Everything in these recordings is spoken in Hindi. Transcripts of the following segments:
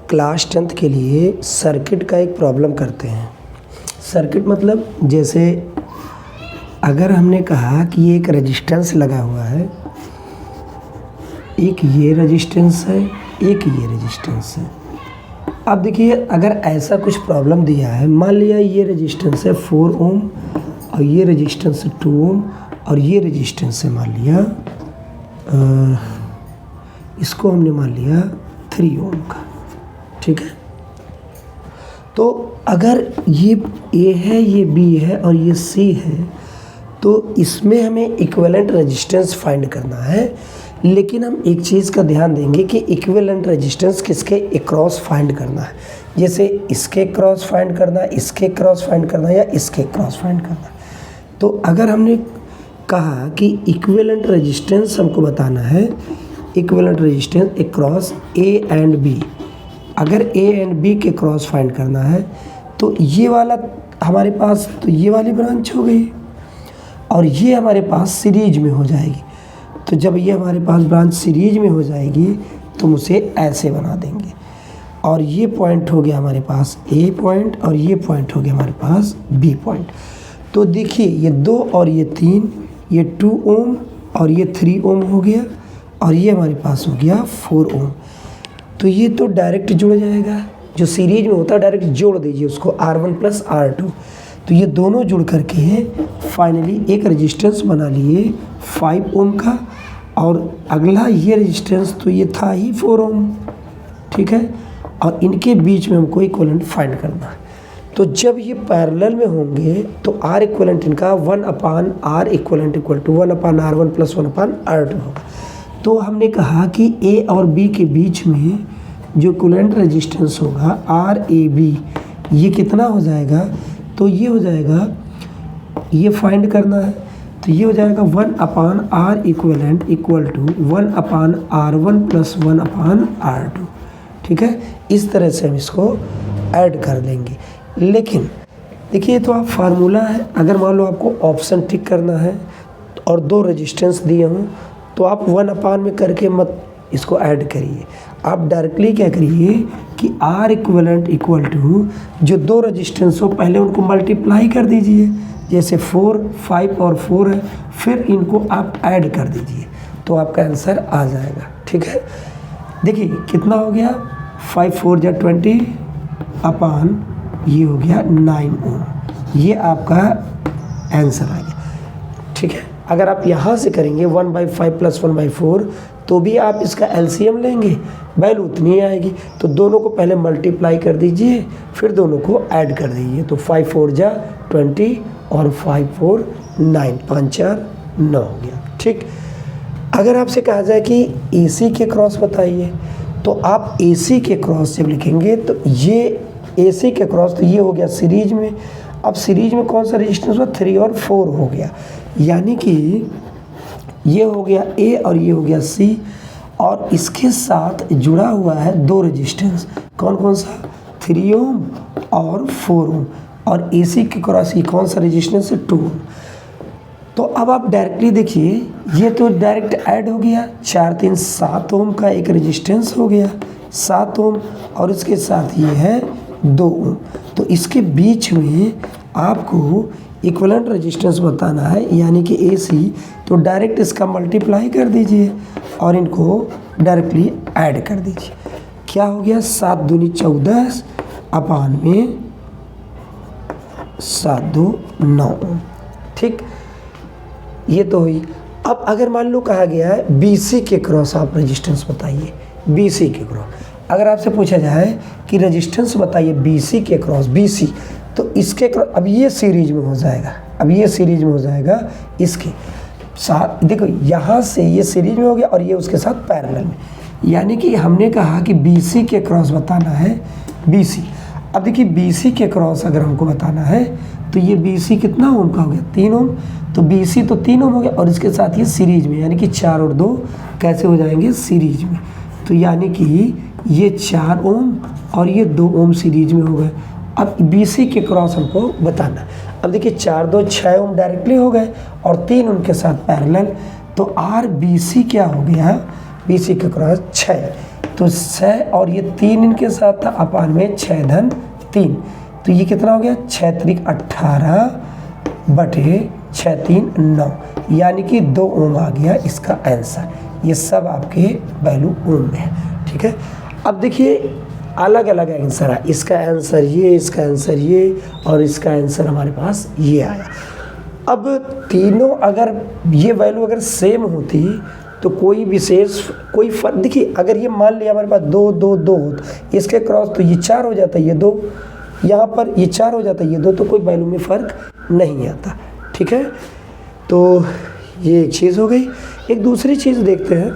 क्लास 10th के लिए सर्किट का एक प्रॉब्लम करते हैं। सर्किट मतलब जैसे अगर हमने कहा कि एक रेजिस्टेंस लगा हुआ है, एक ये रेजिस्टेंस है, एक ये रेजिस्टेंस है। अब देखिए अगर ऐसा कुछ प्रॉब्लम दिया है, मान लिया ये रेजिस्टेंस है 4 ओम और ये रेजिस्टेंस है 2 ओम और ये रेजिस्टेंस है मान लिया इसको हमने मान लिया 3 ओम का, ठीक है। तो अगर ये A है, ये B है और ये C है, तो इसमें हमें इक्विवेलेंट रेजिस्टेंस फाइंड करना है। लेकिन हम एक चीज़ का ध्यान देंगे कि इक्विवेलेंट रेजिस्टेंस किसके अक्रॉस फाइंड करना है। जैसे इसके क्रॉस फाइंड करना है, इसके क्रॉस फाइंड करना है या इसके क्रॉस फाइंड करना है। तो अगर हमने कहा कि इक्विवेलेंट रेजिस्टेंस हमको बताना है, equivalent resistance across A and B, अगर A एंड B के क्रॉस फाइंड करना है तो ये वाला हमारे पास, तो ये वाली ब्रांच हो गई और ये हमारे पास सीरीज में हो जाएगी। तो जब ये हमारे पास ब्रांच सीरीज में हो जाएगी तो हम उसे ऐसे बना देंगे और ये पॉइंट हो गया हमारे पास A पॉइंट और ये पॉइंट हो गया हमारे पास B पॉइंट। तो देखिए ये 2 और ये 3, ये 2 ओम और ये 3 ओम हो गया और ये हमारे पास हो गया 4 ओम। तो ये तो डायरेक्ट जुड़ जाएगा, जो सीरीज में होता है डायरेक्ट जोड़ दीजिए उसको R1 प्लस R2। तो ये दोनों जुड़ करके फाइनली एक रेजिस्टेंस बना लिए 5 ओम का और अगला ये रेजिस्टेंस तो ये था ही 4 ओम, ठीक है। और इनके बीच में हमको इक्विवेलेंट फाइंड करना है। तो जब ये पैरेलल में होंगे तो R इक्विवेलेंट इनका 1/R equivalent equal to 1/R1 plus 1/R2 होगा। तो हमने कहा कि A और B के बीच में जो इक्विवेलेंट रेजिस्टेंस होगा RAB, ये कितना हो जाएगा, तो ये हो जाएगा, ये फाइंड करना है, तो ये हो जाएगा 1/R equivalent equal to 1/R1 plus 1/R2, ठीक है। इस तरह से हम इसको ऐड कर देंगे। लेकिन देखिए तो आप फार्मूला है, अगर मान लो आपको ऑप्शन टिक करना है और 2 रेजिस्टेंस दिए हों तो आप 1/, में करके मत इसको ऐड करिए। आप डायरेक्टली क्या करिए कि R इक्विवेलेंट इक्वल टू जो 2 रेजिस्टेंस हो पहले उनको मल्टीप्लाई कर दीजिए, जैसे 4, 5 और 4 है, फिर इनको आप ऐड कर दीजिए तो आपका आंसर आ जाएगा, ठीक है। देखिए कितना हो गया, 5 4 जा 20 अपान ये हो गया 9 ओम, ये आपका आंसर आ गया, ठीक है। अगर आप यहाँ से करेंगे 1/5 प्लस 1/4 तो भी आप इसका एलसीएम लेंगे, वैल्यू उतनी आएगी। तो दोनों को पहले मल्टीप्लाई कर दीजिए, फिर दोनों को ऐड कर दीजिए। तो 5 4 जा 20 और 5 4 9, 5 4 9 हो गया, ठीक। अगर आपसे कहा जाए कि AC के क्रॉस बताइए तो आप AC के क्रॉस जब लिखेंगे तो ये AC के क्रॉस, तो ये हो गया सीरीज में। अब सीरीज में कौन सा रेजिस्टेंस हुआ, 3 और 4 हो गया, यानी कि ये हो गया A और ये हो गया C और इसके साथ जुड़ा हुआ है 2 रेजिस्टेंस, कौन कौन सा, 3 ओम और 4 ओम। और AC के क्रॉस ये कौन सा रेजिस्टेंस है, 2 ओम। तो अब आप डायरेक्टली देखिए ये तो डायरेक्ट ऐड हो गया, 4 3 7 ओम का एक रेजिस्टेंस हो गया 7 ओम और इसके साथ ये है 2 ओम। तो इसके बीच में आपको इक्विवेलेंट रेजिस्टेंस बताना है, यानी कि AC। तो डायरेक्ट इसका मल्टीप्लाई कर दीजिए और इनको डायरेक्टली ऐड कर दीजिए। क्या हो गया, 7 दूनी 14 अपान में 7 2 9 ओम, ठीक। ये तो हुई। अब अगर मान लो कहा गया है BC के क्रॉस आप रेजिस्टेंस बताइए, BC के क्रॉस। अगर आपसे पूछा जाए कि रेजिस्टेंस बताइए BC के क्रॉस, BC, तो इसके क्रॉस, अब ये सीरीज में हो जाएगा, अब ये सीरीज में हो जाएगा इसके साथ। देखो यहाँ से ये सीरीज में हो गया और ये उसके साथ पैरेलल में, यानी कि हमने कहा कि BC के क्रॉस बताना है BC। अब देखिए BC के क्रॉस अगर हमको बताना है तो ये BC कितना ओम का हो गया, 3 ओम। तो BC तो 3 ओम हो गया और इसके साथ ये सीरीज में, यानी कि 4 और 2 कैसे हो जाएंगे, सीरीज में। तो यानी कि ये 4 ओम और ये 2 ओम सीरीज में हो गए। अब BC के क्रॉस हमको बताना। अब देखिए 4 2 6 ओम डायरेक्टली हो गए और 3 उनके साथ पैरेलल। तो RBC क्या हो गया, BC के क्रॉस 6। तो 6 और ये 3 इनके साथ था, अपान में 6 धन 3, तो ये कितना हो गया 6 त्रिक 18 बटे 6 3 9, यानी कि 2 ओम आ गया इसका आंसर। ये सब आपके वैल्यू ओम में है, ठीक है। अब देखिए अलग अलग आंसर है, इसका आंसर ये, इसका आंसर ये, और इसका आंसर हमारे पास ये आया। अब तीनों अगर ये वैल्यू अगर सेम होती तो कोई विशेष कोई फर्क, देखिए अगर ये मान लिया हमारे पास 2 2 2 होता, इसके क्रॉस तो ये 4 हो जाता, ये 2, यहाँ पर ये 4 हो जाता, ये 2, तो कोई वैल्यू में फ़र्क नहीं आता, ठीक है। तो ये एक चीज़ हो गई। एक दूसरी चीज़ देखते हैं,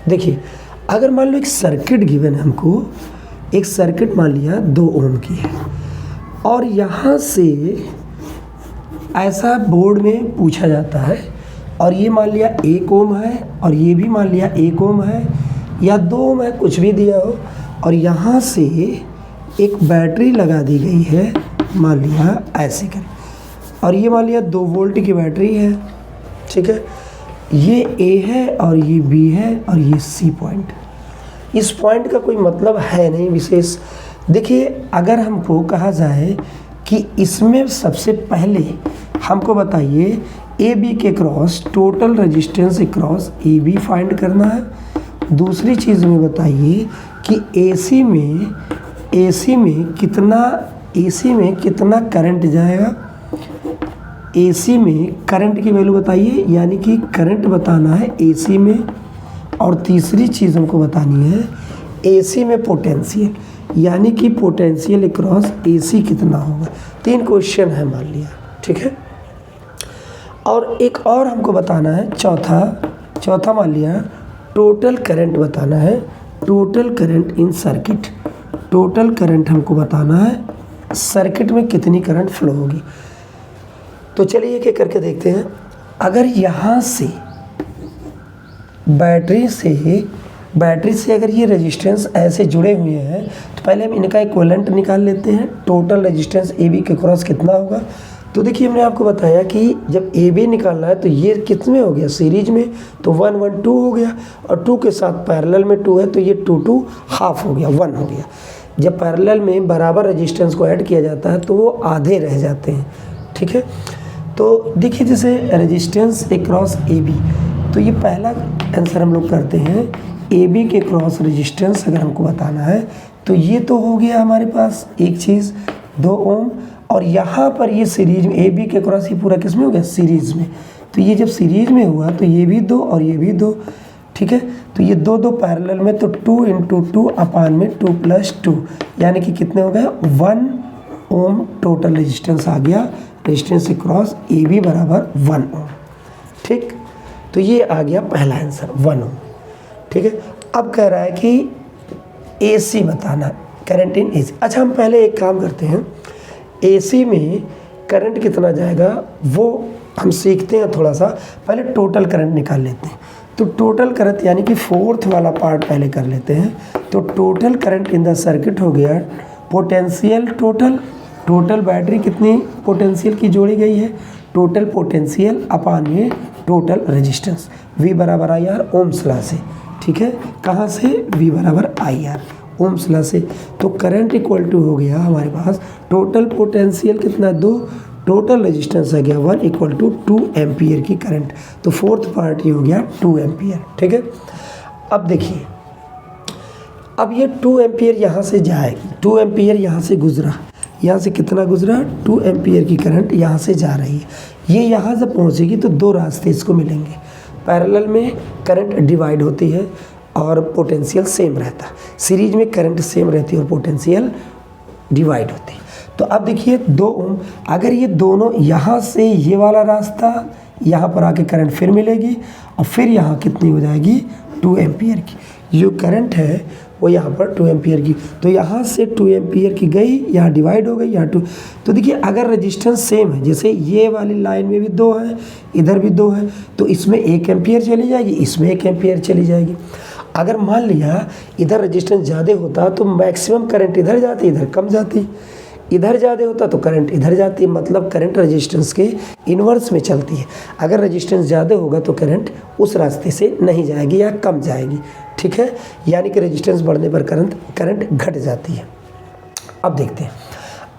देखिए अगर मान लो एक सर्किट गिवन है हमको, एक सर्किट मान लिया 2 ओम की है, और यहाँ से ऐसा बोर्ड में पूछा जाता है, और ये मान लिया 1 ओम है, और ये भी मान लिया 1 ओम है या 2 ओम है, कुछ भी दिया हो, और यहाँ से एक बैटरी लगा दी गई है, मान लिया ऐसे कर, और ये मान लिया 2 वोल्ट की बैटरी है, ठीक है। ये ए है और ये बी है और ये सी पॉइंट। इस पॉइंट का कोई मतलब है नहीं विशेष। देखिए अगर हमको कहा जाए कि इसमें सबसे पहले हमको बताइए ए बी के across total resistance across A B find करना है। दूसरी चीज़ में बताइए कि एसी में कितना करंट जाएगा, एसी में करंट की वैल्यू बताइए, यानी कि करंट बताना है एसी में। और तीसरी चीज़ हमको बतानी है एसी में पोटेंशियल, यानी कि पोटेंशियल क्रॉस एसी कितना होगा। 3 क्वेश्चन है मान लिया, ठीक है। और एक और हमको बताना है चौथा मान लिया टोटल करंट बताना है, total current in circuit, total current हमको बताना है सर्किट में कितनी करंट फ्लो होगी। तो चलिए एक एक करके देखते हैं। अगर यहाँ से बैटरी से अगर ये रेजिस्टेंस ऐसे जुड़े हुए हैं, तो पहले हम इनका इक्विवेलेंट निकाल लेते हैं। टोटल रेजिस्टेंस ए बी के क्रॉस कितना होगा, तो देखिए हमने आपको बताया कि जब ए बी निकालना है तो ये कितने हो गया सीरीज में, तो 1 1 2 हो गया, और 2 के साथ पैरेलल में 2 है तो ये 2 2 हाफ हो गया, 1 हो गया। जब पैरेलल में बराबर रेजिस्टेंस को ऐड किया जाता है तो वो आधे रह जाते हैं, ठीक है। तो देखिए जैसे रेजिस्टेंस अक्रॉस ए बी, तो ये पहला आंसर हम लोग करते हैं। ए बी के क्रॉस रेजिस्टेंस अगर हमको बताना है तो ये तो हो गया हमारे पास एक चीज़ 2 ओम, और यहाँ पर ये सीरीज में ए बी के क्रॉस ये पूरा किस में हो गया सीरीज में, तो ये जब सीरीज में हुआ तो ये भी 2 और ये भी 2, ठीक है। तो ये 2 2 पैरेलल में, तो 2 × 2 अपान में 2 + 2, यानी कि कितने हो गए 1 ओम टोटल रेजिस्टेंस आ गया। रेजिस्टेंस क्रॉस ए बी बराबर 1 ओम, ठीक। तो ये आ गया पहला आंसर 1 ओम, ठीक है। अब कह रहा है कि एसी बताना, करंट इन एसी। अच्छा हम पहले एक काम करते हैं, एसी में करंट कितना जाएगा वो हम सीखते हैं थोड़ा सा। पहले टोटल करंट निकाल लेते हैं। तो टोटल करंट यानी कि 4th वाला पार्ट पहले कर लेते हैं। तो total current in the circuit हो गया पोटेंशियल, टोटल बैटरी कितनी पोटेंशियल की जोड़ी गई है, टोटल पोटेंशियल अपान में टोटल रेजिस्टेंस, V बराबर IR ओम्स लॉ से, ठीक है। कहाँ से, V बराबर IR ओम्स लॉ से। तो करंट इक्वल टू हो गया हमारे पास टोटल पोटेंशियल कितना 2, टोटल रेजिस्टेंस आ गया 1 इक्वल टू 2 एम्पियर की करंट। तो 4th पार्ट ये हो गया 2 एम्पियर, ठीक है। अब देखिए अब ये 2 एम्पियर यहाँ से जाएगी, 2 एम्पियर यहाँ से गुजरा, यहाँ से कितना गुजरा 2 एम्पियर की करंट यहाँ से जा रही है। ये यहाँ से पहुँचेगी तो 2 रास्ते इसको मिलेंगे। पैरेलल में करंट डिवाइड होती है और पोटेंशियल सेम रहता है, सीरीज में करंट सेम रहती है और पोटेंशियल डिवाइड होती है। तो अब देखिए 2 ओम, अगर ये दोनों यहाँ से ये वाला रास्ता यहाँ पर आके करंट फिर मिलेगी, और फिर यहाँ कितनी हो जाएगी 2 एम्पियर की। जो करंट है वो यहाँ पर 2 एम्पियर की, तो यहाँ से 2 एम्पियर की गई, यहाँ डिवाइड हो गई, यहाँ 2। तो देखिए अगर रेजिस्टेंस सेम है, जैसे ये वाली लाइन में भी 2 है, इधर भी 2 है, तो इसमें 1 एम्पियर चली जाएगी, इसमें 1 एम्पियर चली जाएगी। अगर मान लिया इधर रेजिस्टेंस ज़्यादा होता तो मैक्सिमम करंट इधर जाती, इधर कम जाती, इधर ज़्यादा होता तो करंट इधर जाती है, मतलब करंट रेजिस्टेंस के इन्वर्स में चलती है। अगर रेजिस्टेंस ज़्यादा होगा तो करंट उस रास्ते से नहीं जाएगी या कम जाएगी, ठीक है, यानी कि रेजिस्टेंस बढ़ने पर करंट घट जाती है। अब देखते हैं,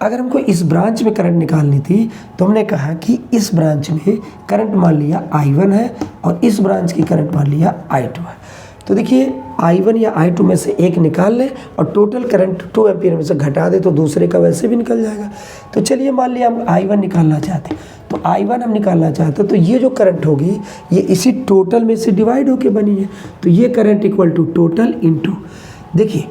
अगर हमको इस ब्रांच में करंट निकालनी थी तो हमने कहा कि इस ब्रांच में करंट मान लिया I1 है और इस ब्रांच की करंट मान लिया I2 है। तो देखिए I1 या I2 में से एक निकाल लें और टोटल करंट 2 एम्पीयर में से घटा दे तो दूसरे का वैसे भी निकल जाएगा। तो चलिए मान लिया हम I1 निकालना चाहते हैं, तो I1 हम निकालना चाहते हैं तो ये जो करंट होगी ये इसी टोटल में से डिवाइड होके बनी है, तो ये current equal to total into, देखिए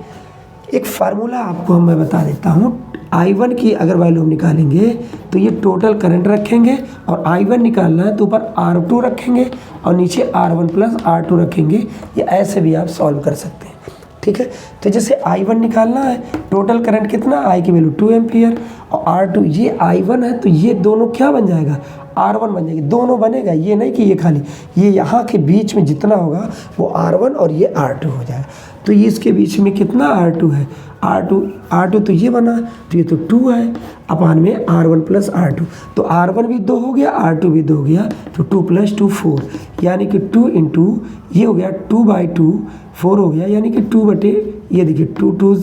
एक फार्मूला आपको मैं बता देता हूँ। I1 की अगर वैल्यू हम निकालेंगे तो ये टोटल करंट रखेंगे और I1 निकालना है तो ऊपर R2 रखेंगे और नीचे R1 प्लस R2 रखेंगे। ये ऐसे भी आप सॉल्व कर सकते हैं, ठीक है। तो जैसे I1 निकालना है, टोटल करंट कितना, I की वैल्यू 2 एम्पियर और R2, ये I1 है तो ये दोनों क्या बन जाएगा, R1 बन जाएगी, दोनों बनेगा, ये नहीं कि ये खाली, ये यहाँ के बीच में जितना होगा वो R1 और ये R2 हो जाएगा। तो ये इसके बीच में कितना R2 है, R2 तो ये बना, तो ये तो 2 है अपान में R1 प्लस R2, तो R1 भी 2 हो गया, R2 भी 2 हो गया, तो 2 प्लस 2 4, यानी कि 2 इंटू ये हो गया 2/2 4 हो गया, यानी कि 2 बटे ये देखिए 2 2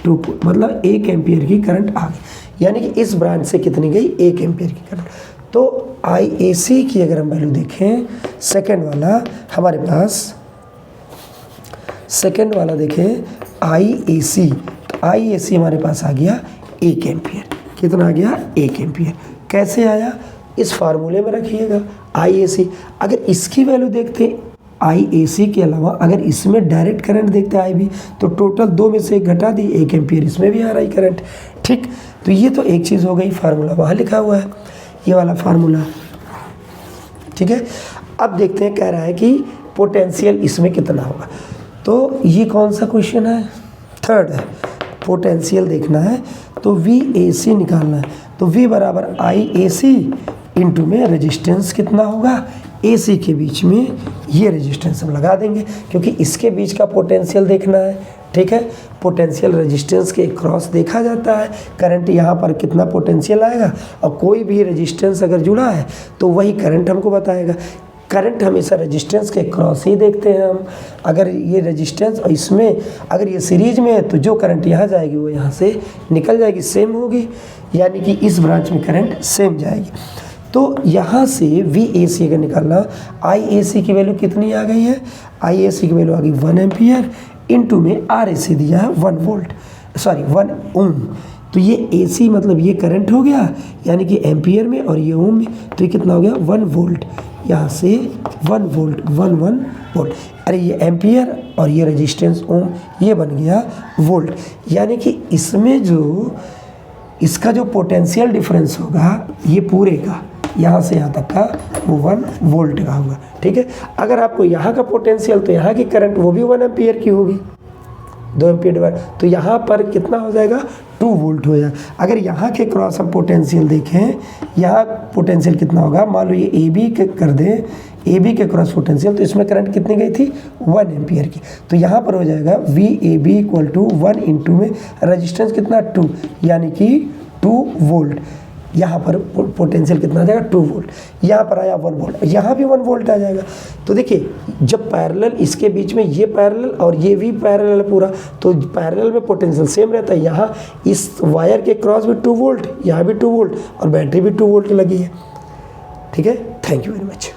2, मतलब 1 एम्पियर की करंट आ गई, यानी कि इस ब्रांच से कितनी गई, 1 एम्पियर की करंट। तो IAC की अगर हम वैल्यू देखें, सेकेंड वाला हमारे पास, सेकेंड वाला देखें IAC, तो IAC हमारे पास आ गया 1 एम्पियर, कितना आ गया, 1 एम्पियर। कैसे आया, इस फार्मूले में रखिएगा IAC। अगर इसकी वैल्यू देखते IAC के अलावा अगर इसमें डायरेक्ट करंट देखते IB, तो टोटल 2 में से 1 घटा दी, 1 एम्पियर इसमें भी आ रहा है करंट, ठीक। तो ये तो एक चीज़ हो गई, फार्मूला वहाँ लिखा हुआ है, ये वाला फार्मूला, ठीक है। अब देखते हैं, कह रहा है कि पोटेंशियल इसमें कितना होगा, तो ये कौन सा क्वेश्चन है, थर्ड है, पोटेंशियल देखना है तो VAC निकालना है, तो V बराबर IAC इंटू में रेजिस्टेंस कितना होगा, AC के बीच में ये रेजिस्टेंस हम लगा देंगे क्योंकि इसके बीच का पोटेंशियल देखना है, ठीक है। पोटेंशियल रेजिस्टेंस के क्रॉस देखा जाता है, करंट यहाँ पर कितना पोटेंशियल आएगा और कोई भी रेजिस्टेंस अगर जुड़ा है तो वही करंट हमको बताएगा। करंट हमेशा रेजिस्टेंस के क्रॉस ही देखते हैं हम, अगर ये रेजिस्टेंस और इसमें अगर ये सीरीज में है तो जो करंट यहाँ जाएगी वो यहाँ से निकल जाएगी, सेम होगी, यानी कि इस ब्रांच में करंट सेम जाएगी। तो यहाँ से VAC अगर निकालना, IAC की वैल्यू कितनी आ गई है, IAC की वैल्यू आ गई 1 एम्पियर इंटू में RAC दिया है 1 ओम, तो ये AC मतलब ये करंट हो गया, यानी कि एम्पियर में और ये ओम में, तो ये कितना हो गया 1 वोल्ट, यहाँ से 1 वोल्ट 1 वोल्ट, अरे ये एम्पियर और ये रेजिस्टेंस ओम, ये बन गया वोल्ट, यानी कि इसमें जो इसका जो पोटेंशियल डिफरेंस होगा ये पूरे का यहाँ से यहाँ तक का वो 1 वोल्ट का होगा, ठीक है। अगर आपको यहाँ का पोटेंशियल तो यहाँ की करंट वो भी 1 एम्पियर की होगी, 2 एम्पियर डिवाइड, तो यहाँ पर कितना हो जाएगा 2 वोल्ट हो जाएगा। अगर यहाँ के क्रॉस हम पोटेंशियल देखें, यहाँ पोटेंशियल कितना होगा, मान लो ये AB के कर दें, AB के क्रॉस पोटेंशियल, तो इसमें करंट कितनी गई थी 1 एम्पियर की, तो यहाँ पर हो जाएगा VAB इक्वल टू 1 इंटू में रेजिस्टेंस कितना 2, यानी कि 2 वोल्ट, यहाँ पर पोटेंशियल कितना आ जाएगा 2 वोल्ट, यहाँ पर आया 1 वोल्ट, यहाँ भी 1 वोल्ट आ जाएगा। तो देखिए जब पैरेलल इसके बीच में ये पैरेलल और ये भी पैरेलल है पूरा, तो पैरेलल में पोटेंशियल सेम रहता है। यहाँ इस वायर के क्रॉस भी 2 वोल्ट, यहाँ भी 2 वोल्ट और बैटरी भी 2 वोल्ट लगी है, ठीक है। Thank you very much.